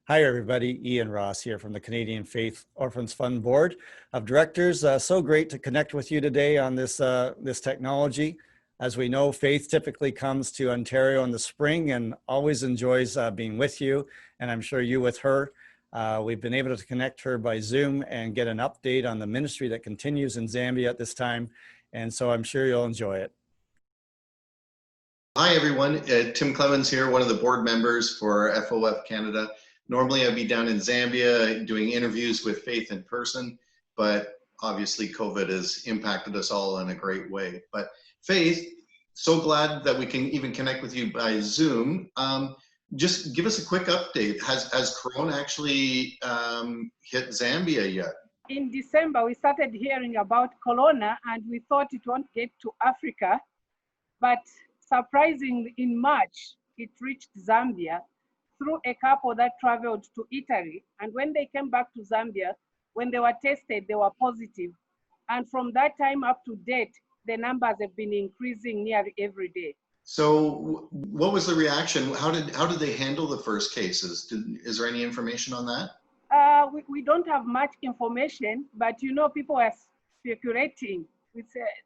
Hi, everybody. Ian Ross here from the Canadian Faith Orphans Fund Board of Directors. So great to connect with you today on this technology. As we know, Faith typically comes to Ontario in the spring and always enjoys being with you, and I'm sure you with her. We've been able to connect her by Zoom and get an update on the ministry that continues in Zambia at this time, and so I'm sure you'll enjoy it. Hi, everyone. Tim Clemens here, one of the board members for FOF Canada. Normally, I'd be down in Zambia doing interviews with Faith in person, but obviously COVID has impacted us all in a great way. But Faith, so glad that we can even connect with you by Zoom. Just give us a quick update. Has Corona actually hit Zambia yet? In December, we started hearing about Corona and we thought it won't get to Africa, but surprisingly, in March, it reached Zambia through a couple that traveled to Italy. And when they came back to Zambia, when they were tested, they were positive. And from that time up to date, the numbers have been increasing nearly every day. So what was the reaction? How did they handle the first cases? Is there any information on that? We don't have much information, but you know, people are speculating.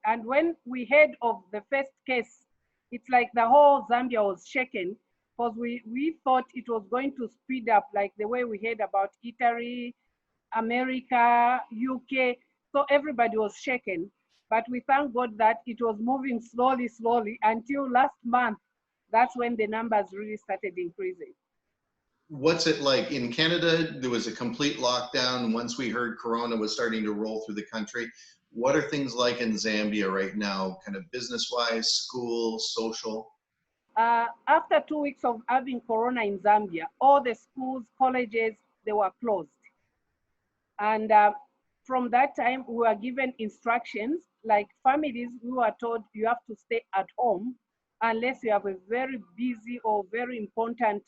And when we heard of the first case, it's like the whole Zambia was shaken, because we thought it was going to speed up like the way we heard about Italy, America, UK. So everybody was shaken. But we thank God that it was moving slowly until last month. That's when the numbers really started increasing. What's it like? In Canada, there was a complete lockdown once we heard Corona was starting to roll through the country. What are things like in Zambia right now, kind of business-wise, school, social? After 2 weeks of having Corona in Zambia, all the schools, colleges, they were closed. And from that time, we were given instructions, like families, we were told you have to stay at home unless you have a very busy or very important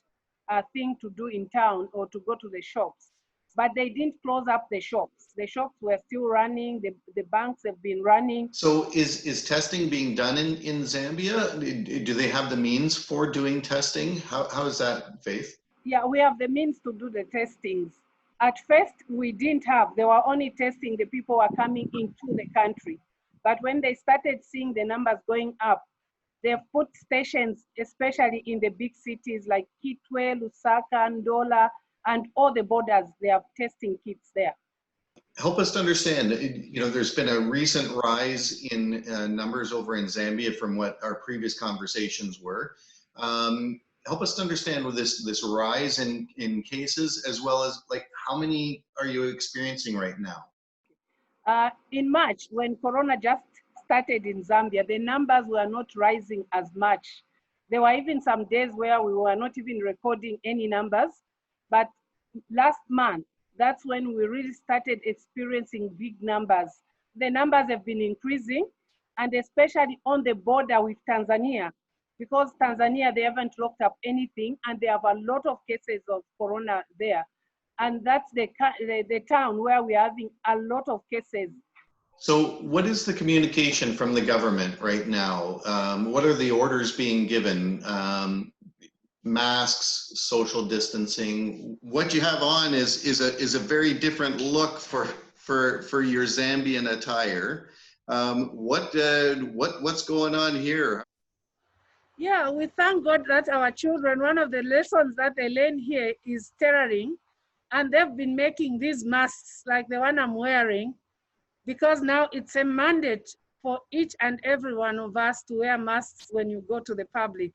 thing to do in town or to go to the shops. But they didn't close up the shops. The shops were still running, the banks have been running. So is testing being done in Zambia? Do they have the means for doing testing? How is that, Faith? Yeah, we have the means to do the testings. At first, we didn't have. They were only testing the people who are coming into the country. But when they started seeing the numbers going up, they've put stations, especially in the big cities like Kitwe, Lusaka, Ndola, and all the borders, they have testing kits there. Help us to understand, you know, there's been a recent rise in numbers over in Zambia from what our previous conversations were. Help us to understand with this rise in cases, as well as like how many are you experiencing right now? In March, when Corona just started in Zambia, the numbers were not rising as much. There were even some days where we were not even recording any numbers. But last month, that's when we really started experiencing big numbers. The numbers have been increasing, and especially on the border with Tanzania, because Tanzania, they haven't locked up anything, and they have a lot of cases of Corona there. And that's the town where we're having a lot of cases. So what is the communication from the government right now? What are the orders being given? Masks, social distancing. What you have on is a very different look for your Zambian attire. What's going on here? Yeah, we thank God that our children, one of the lessons that they learn here is tailoring, and they've been making these masks like the one I'm wearing, because now it's a mandate for each and every one of us to wear masks when you go to the public.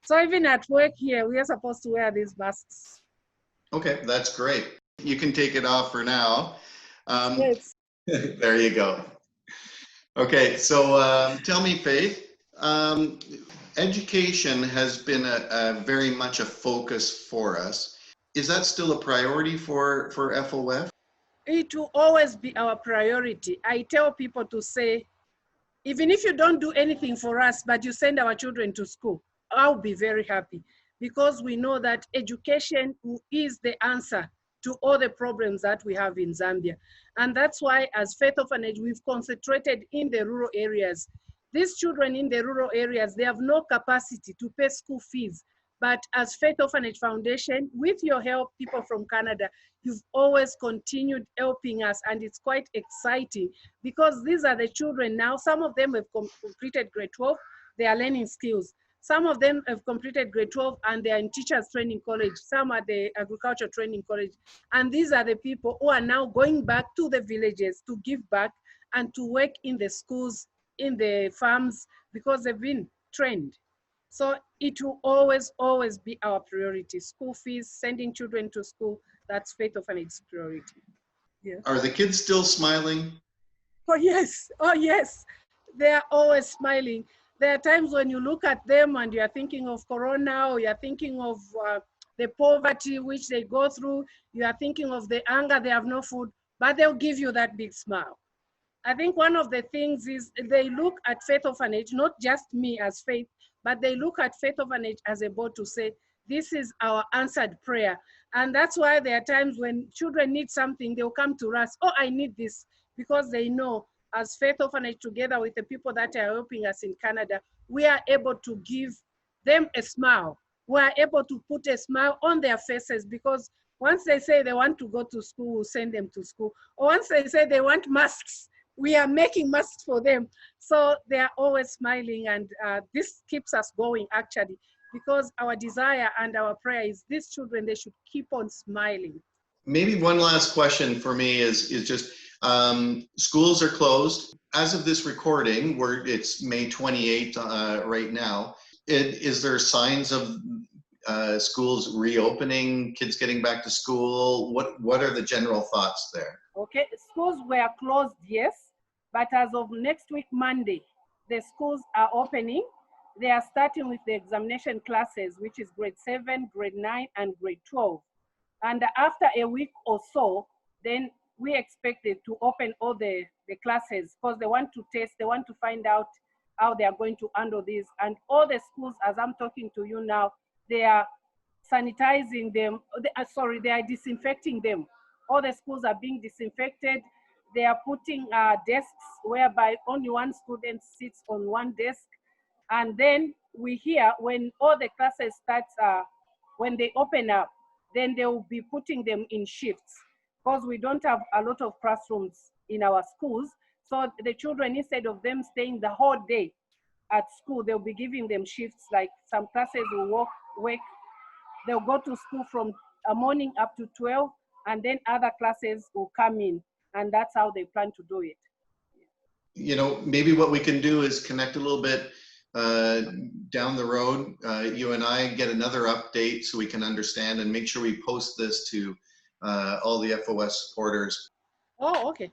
So even at work here, we are supposed to wear these masks. Okay, that's great. You can take it off for now. Yes. There you go. Okay, so tell me, Faith, education has been a very much a focus for us. Is that still a priority for FOF? It will always be our priority. I tell people to say, even if you don't do anything for us, but you send our children to school, I'll be very happy, because we know that education is the answer to all the problems that we have in Zambia. And that's why as Faith Orphanage, we've concentrated in the rural areas. These children in the rural areas, they have no capacity to pay school fees. But as Faith Orphanage Foundation, with your help, people from Canada, you've always continued helping us, and it's quite exciting because these are the children now. Some of them have completed grade 12, they are learning skills. Some of them have completed grade 12 and they are in teachers training college. Some are the agriculture training college. And these are the people who are now going back to the villages to give back and to work in the schools, in the farms, because they've been trained. So it will always, always be our priority. School fees, sending children to school, that's Faith Orphanage's priority. Yeah. Are the kids still smiling? Oh yes, oh yes. They are always smiling. There are times when you look at them and you are thinking of Corona, or you are thinking of the poverty which they go through. You are thinking of the anger, they have no food, but they'll give you that big smile. I think one of the things is they look at Faith Orphanage, not just me as Faith, but they look at Faith Orphanage as a board to say, this is our answered prayer. And that's why there are times when children need something, they'll come to us, oh, I need this, because they know as Faith Orphanage, together with the people that are helping us in Canada, we are able to give them a smile. We are able to put a smile on their faces, because once they say they want to go to school, we'll send them to school. Or once they say they want masks, we are making masks for them. So they are always smiling, and this keeps us going actually, because our desire and our prayer is these children, they should keep on smiling. Maybe one last question for me is just, schools are closed. As of this recording, it's May 28th right now. Is there signs of schools reopening, kids getting back to school? What are the general thoughts there? Okay, schools were closed, yes, but as of next week, Monday, the schools are opening. They are starting with the examination classes, which is grade 7, grade 9, and grade 12. And after a week or so, then we expected to open all the classes, because they want to test, they want to find out how they are going to handle this. And all the schools, as I'm talking to you now, they are sanitizing them, they are disinfecting them. All the schools are being disinfected. They are putting desks whereby only one student sits on one desk. And then we hear when all the classes start, when they open up, then they will be putting them in shifts, because we don't have a lot of classrooms in our schools. So the children, instead of them staying the whole day at school, they'll be giving them shifts. Like some classes will work, they'll go to school from morning up to 12, and then other classes will come in, and that's how they plan to do it. You know, maybe what we can do is connect a little bit down the road. You and I get another update so we can understand, and make sure we post this to all the FOS supporters. Oh, okay.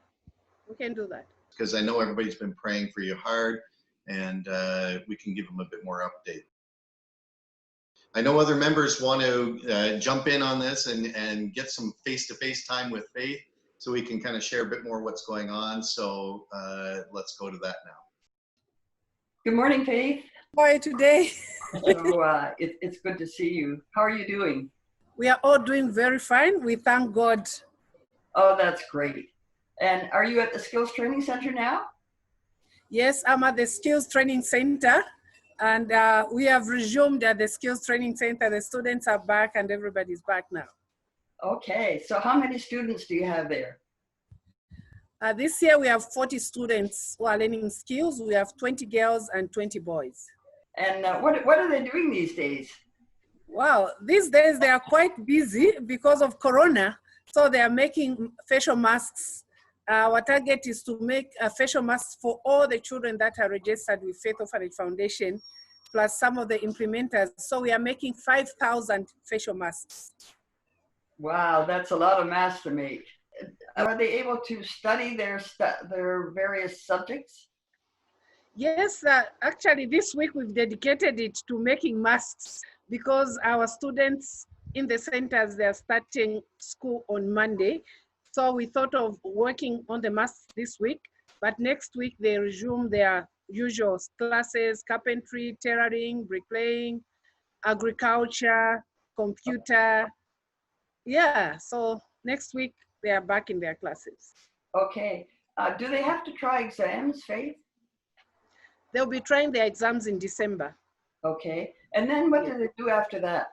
We can do that. Because I know everybody's been praying for you hard, and we can give them a bit more update. I know other members want to jump in on this and get some face-to-face time with Faith, so we can kind of share a bit more what's going on. So let's go to that now. Good morning, Faith. How are you today? So it's good to see you. How are you doing? We are all doing very fine. We thank God. Oh, that's great. And are you at the Skills Training Center now? Yes, I'm at the Skills Training Center, and we have resumed at the Skills Training Center. The students are back and everybody's back now. Okay, so how many students do you have there? This year we have 40 students who are learning skills. We have 20 girls and 20 boys. And what are they doing these days? Wow, these days they are quite busy because of Corona. So they are making facial masks. Our target is to make facial masks for all the children that are registered with Faith Orphanage Foundation, plus some of the implementers. So we are making 5,000 facial masks. Wow, that's a lot of masks to make. Are they able to study their various subjects? Yes, actually this week we've dedicated it to making masks, because our students in the centers, they're starting school on Monday. So we thought of working on the masks this week, but next week they resume their usual classes: carpentry, tailoring, bricklaying, agriculture, computer. Yeah, so next week they are back in their classes. Okay. Do they have to try exams, Faith? They'll be trying their exams in December. Okay. And then what do they do after that?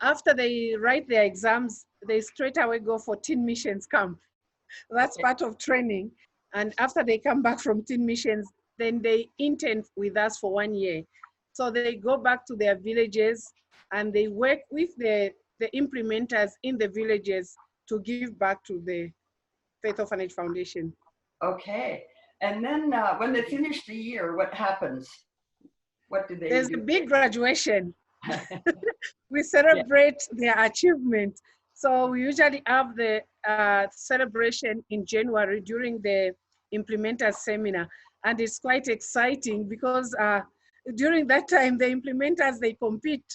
After they write their exams, they straight away go for teen missions camp. That's Okay. part of training. And after they come back from teen missions, then they intern with us for 1 year. So they go back to their villages and they work with the implementers in the villages to give back to the Faith Orphanage Foundation. Okay. And then when they finish the year, what happens? What do they There's do? a big graduation. We celebrate their achievement. So we usually have the celebration in January during the implementers seminar. And it's quite exciting because during that time, the implementers, they compete.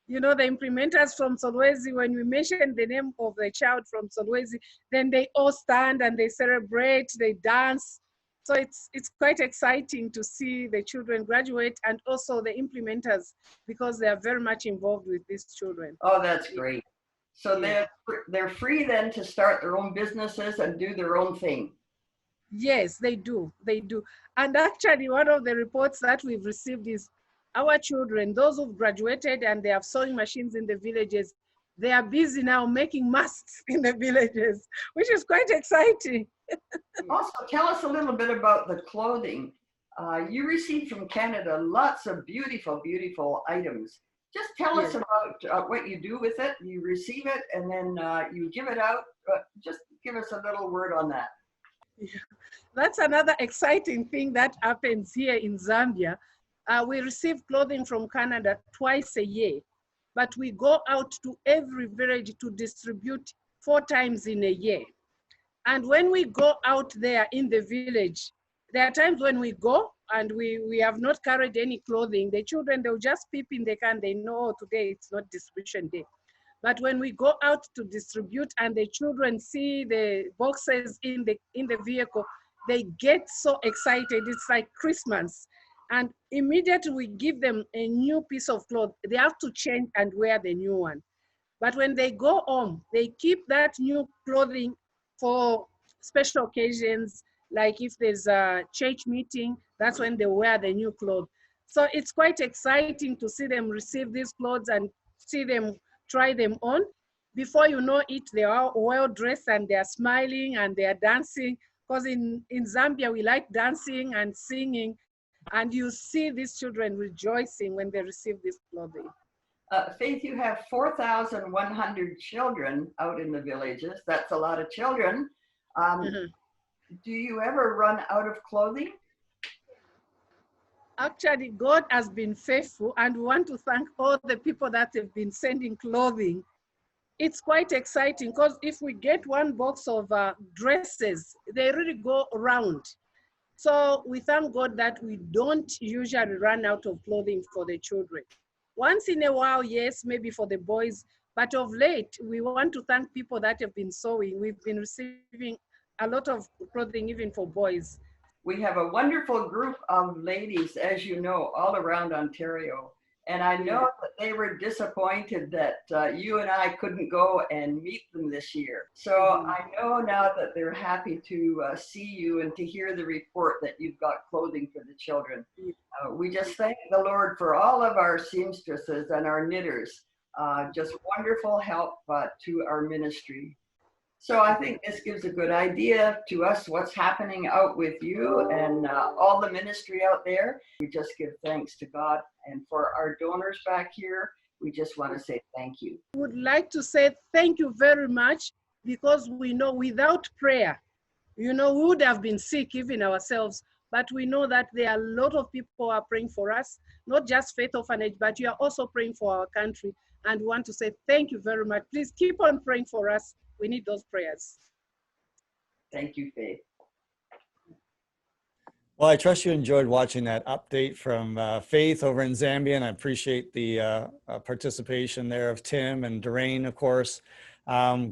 You know, the implementers from Solwezi, when we mention the name of the child from Solwezi, then they all stand and they celebrate, they dance. So it's quite exciting to see the children graduate and also the implementers because they are very much involved with these children. Oh, that's great. So they're free then to start their own businesses and do their own thing. Yes, they do. They do. And actually, one of the reports that we've received is our children, those who've graduated and they have sewing machines in the villages, they are busy now making masks in the villages, which is quite exciting. Also, tell us a little bit about the clothing. You received from Canada lots of beautiful, beautiful items. Just tell us about what you do with it. You receive it and then you give it out. Just give us a little word on that. Yeah. That's another exciting thing that happens here in Zambia. We receive clothing from Canada twice a year, but we go out to every village to distribute 4 times in a year. And when we go out there in the village, there are times when we go and we have not carried any clothing. The children, they'll just peep in the can, they know today it's not distribution day. But when we go out to distribute and the children see the boxes in the vehicle, they get so excited. It's like Christmas. And immediately we give them a new piece of cloth. They have to change and wear the new one. But when they go home, they keep that new clothing for special occasions, like if there's a church meeting, that's when they wear the new clothes. So it's quite exciting to see them receive these clothes and see them try them on. Before you know it, they are well dressed and they are smiling and they are dancing. Because in Zambia, we like dancing and singing. And you see these children rejoicing when they receive this clothing. Faith, you have 4,100 children out in the villages. That's a lot of children. Do you ever run out of clothing? Actually, God has been faithful, and we want to thank all the people that have been sending clothing. It's quite exciting because if we get one box of dresses, they really go around. So we thank God that we don't usually run out of clothing for the children. Once in a while, yes, maybe for the boys, but of late, we want to thank people that have been sewing. We've been receiving a lot of clothing even for boys. We have a wonderful group of ladies, as you know, all around Ontario. And I know that they were disappointed that you and I couldn't go and meet them this year. So I know now that they're happy to see you and to hear the report that you've got clothing for the children. We just thank the Lord for all of our seamstresses and our knitters. Just wonderful help to our ministry. So I think this gives a good idea to us what's happening out with you and all the ministry out there. We just give thanks to God. And for our donors back here, we just want to say thank you. We would like to say thank you very much because we know without prayer, we would have been sick even ourselves. But we know that there are a lot of people who are praying for us, not just Faith Orphanage, but you are also praying for our country. And we want to say thank you very much. Please keep on praying for us. We need those prayers. Thank you, Faith. Well, I trust you enjoyed watching that update from Faith over in Zambia, and I appreciate the participation there of Tim and Doreen, of course.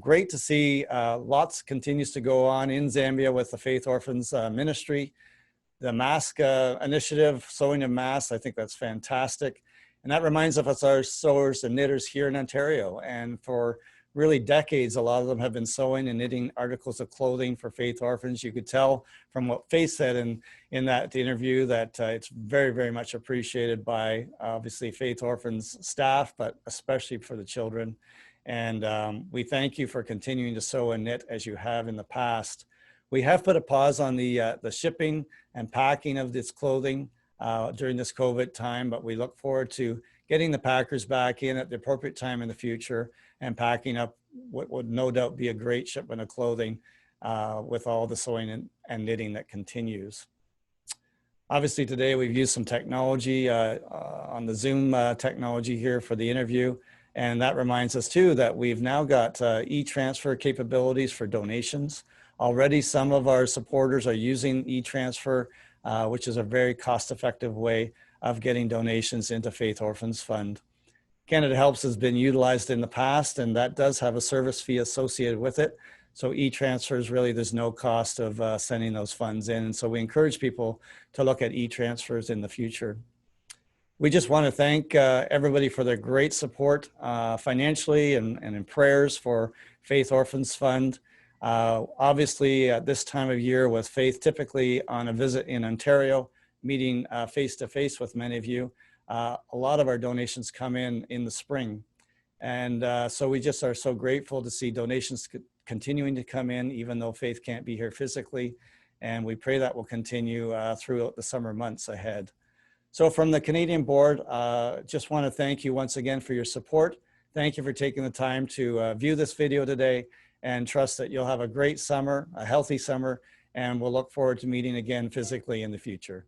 Great to see lots continues to go on in Zambia with the Faith Orphans Ministry. The mask initiative, sewing of masks, I think that's fantastic. And that reminds us of our sewers and knitters here in Ontario. And for really decades. A lot of them have been sewing and knitting articles of clothing for Faith Orphans. You could tell from what Faith said in that interview that it's very, very much appreciated by obviously Faith Orphans staff, but especially for the children. And we thank you for continuing to sew and knit as you have in the past. We have put a pause on the shipping and packing of this clothing during this COVID time, but we look forward to getting the packers back in at the appropriate time in the future and packing up what would no doubt be a great shipment of clothing with all the sewing and knitting that continues. Obviously today we've used some technology on the Zoom technology here for the interview. And that reminds us too that we've now got e-transfer capabilities for donations. Already some of our supporters are using e-transfer, which is a very cost-effective way of getting donations into Faith Orphans Fund. Canada Helps has been utilized in the past, and that does have a service fee associated with it. So e-transfers, really, there's no cost of sending those funds in. And so we encourage people to look at e-transfers in the future. We just want to thank everybody for their great support financially and in prayers for Faith Orphans Fund. Obviously, at this time of year with Faith typically on a visit in Ontario, meeting face-to-face with many of you, a lot of our donations come in the spring. And so we just are so grateful to see donations continuing to come in, even though Faith can't be here physically. And we pray that will continue throughout the summer months ahead. So from the Canadian Board, just want to thank you once again for your support. Thank you for taking the time to view this video today, and trust that you'll have a great summer, a healthy summer, and we'll look forward to meeting again physically in the future.